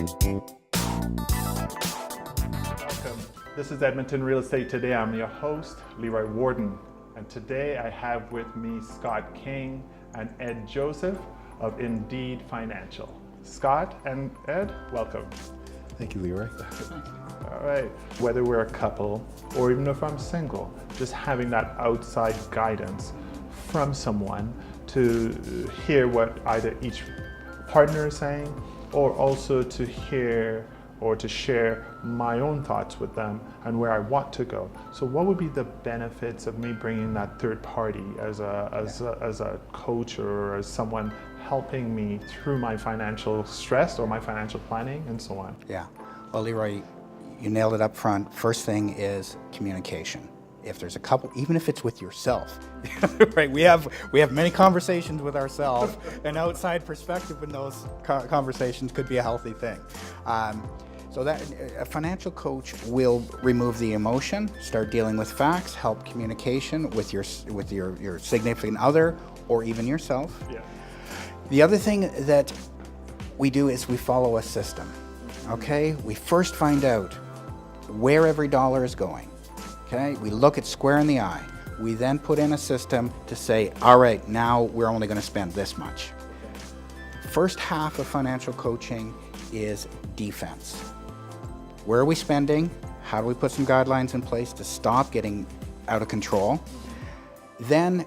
Welcome. This is Edmonton Real Estate Today. I'm your host, LeRoy Warden. And today I have with me Scott King and Ed Joseph of Indeed Financial. Scott and Ed, welcome. Thank you, Leroy. All right. Whether we're a couple or even if I'm single, just having that outside guidance from someone to hear what either each partner is saying, or also to hear or to share my own thoughts with them and where I want to go. So what would be the benefits of me bringing that third party as a coach or as someone helping me through my financial stress or my financial planning and so on? Yeah. Well, Leroy, you nailed it up front. First thing is communication. If there's a couple, even if it's with yourself, right? We have many conversations with ourselves. An outside perspective in those conversations could be a healthy thing. So that a financial coach will remove the emotion, start dealing with facts, help communication with your significant other or even yourself. Yeah. The other thing that we do is we follow a system. Okay, we first find out where every dollar is going. Okay, we look it square in the eye. We then put in a system to say, all right, now we're only going to spend this much. First half of financial coaching is defense. Where are we spending? How do we put some guidelines in place to stop getting out of control? Then,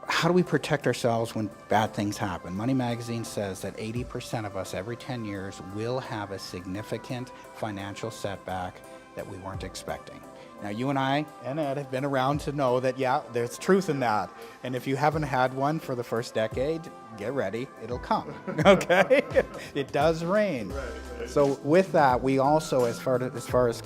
how do we protect ourselves when bad things happen? Money Magazine says that 80% of us every 10 years will have a significant financial setback that we weren't expecting. Now, you and I and Ed have been around to know that, yeah, there's truth in that. And if you haven't had one for the first decade, get ready, it'll come, okay? It does rain. Right. So with that, we also, as far as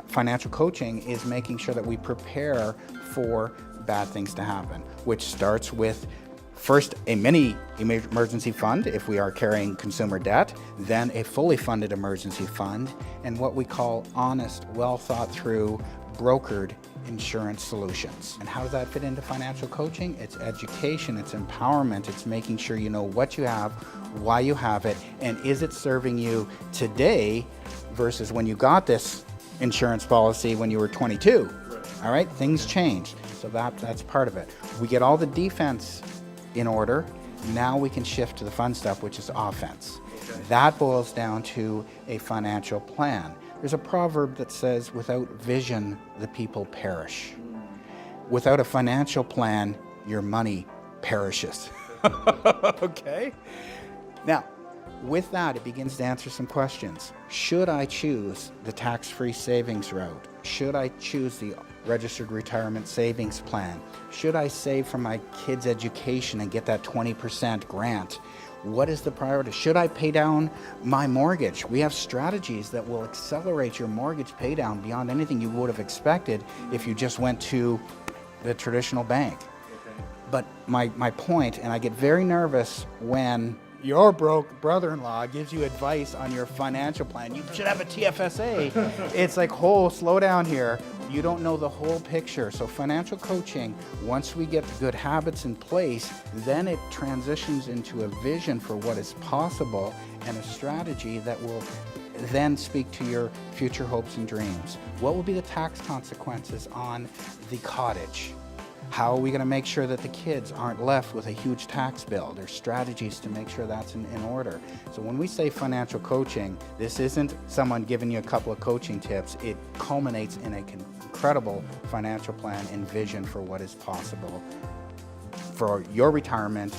financial coaching, is making sure that we prepare for bad things to happen, which starts with first a mini emergency fund if we are carrying consumer debt, then a fully funded emergency fund, and what we call honest, well thought through, brokered insurance solutions. And how does that fit into financial coaching? It's education, it's empowerment, it's making sure you know what you have, why you have it, and is it serving you today versus when you got this insurance policy when you were 22. Right. All right, things change. So that's part of it. We get all the defense in order. Now we can shift to the fun stuff, which is offense. Okay. That boils down to a financial plan. There's a proverb that says, without vision, the people perish. Without a financial plan, your money perishes. Okay? Now, with that, it begins to answer some questions. Should I choose the tax-free savings route? Should I choose the registered retirement savings plan? Should I save for my kids' education and get that 20% grant? What is the priority? Should I pay down my mortgage? We have strategies that will accelerate your mortgage pay down beyond anything you would have expected if you just went to the traditional bank. Okay. But my point, and I get very nervous when your broke brother-in-law gives you advice on your financial plan. You should have a TFSA. It's like, slow down here. You don't know the whole picture. So financial coaching, once we get good habits in place, then it transitions into a vision for what is possible and a strategy that will then speak to your future hopes and dreams. What will be the tax consequences on the cottage? How are we going to make sure that the kids aren't left with a huge tax bill? There's strategies to make sure that's in order. So when we say financial coaching, this isn't someone giving you a couple of coaching tips. It culminates in an incredible financial plan and vision for what is possible for your retirement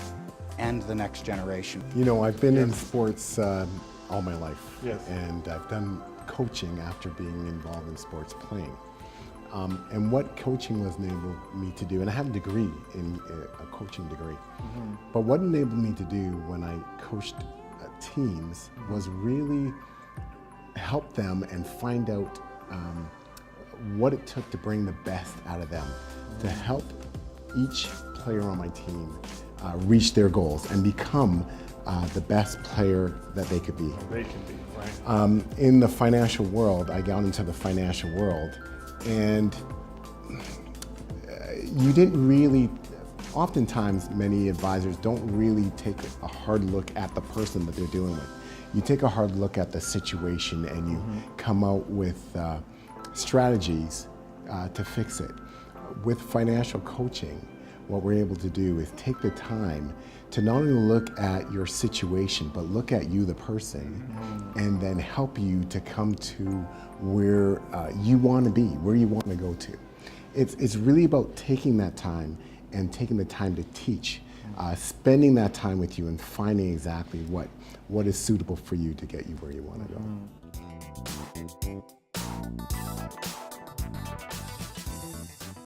and the next generation. You know, I've been in sports all my life. Yes. And I've done coaching after being involved in sports playing. And what coaching was enabled me to do, and I have a degree in a coaching degree, but what enabled me to do when I coached teams was really help them and find out what it took to bring the best out of them, to help each player on my team reach their goals and become the best player that they could be. They can be, right. In the financial world, I got into the financial world, and you didn't really oftentimes many advisors don't really take a hard look at the person that they're dealing with. You take a hard look at the situation and you come out with strategies to fix it. With financial coaching, what we're able to do is take the time to not only look at your situation, but look at you, the person, and then help you to come to where you want to be, where you want to go to. It's really about taking that time and taking the time to teach, spending that time with you and finding exactly what is suitable for you to get you where you want to go.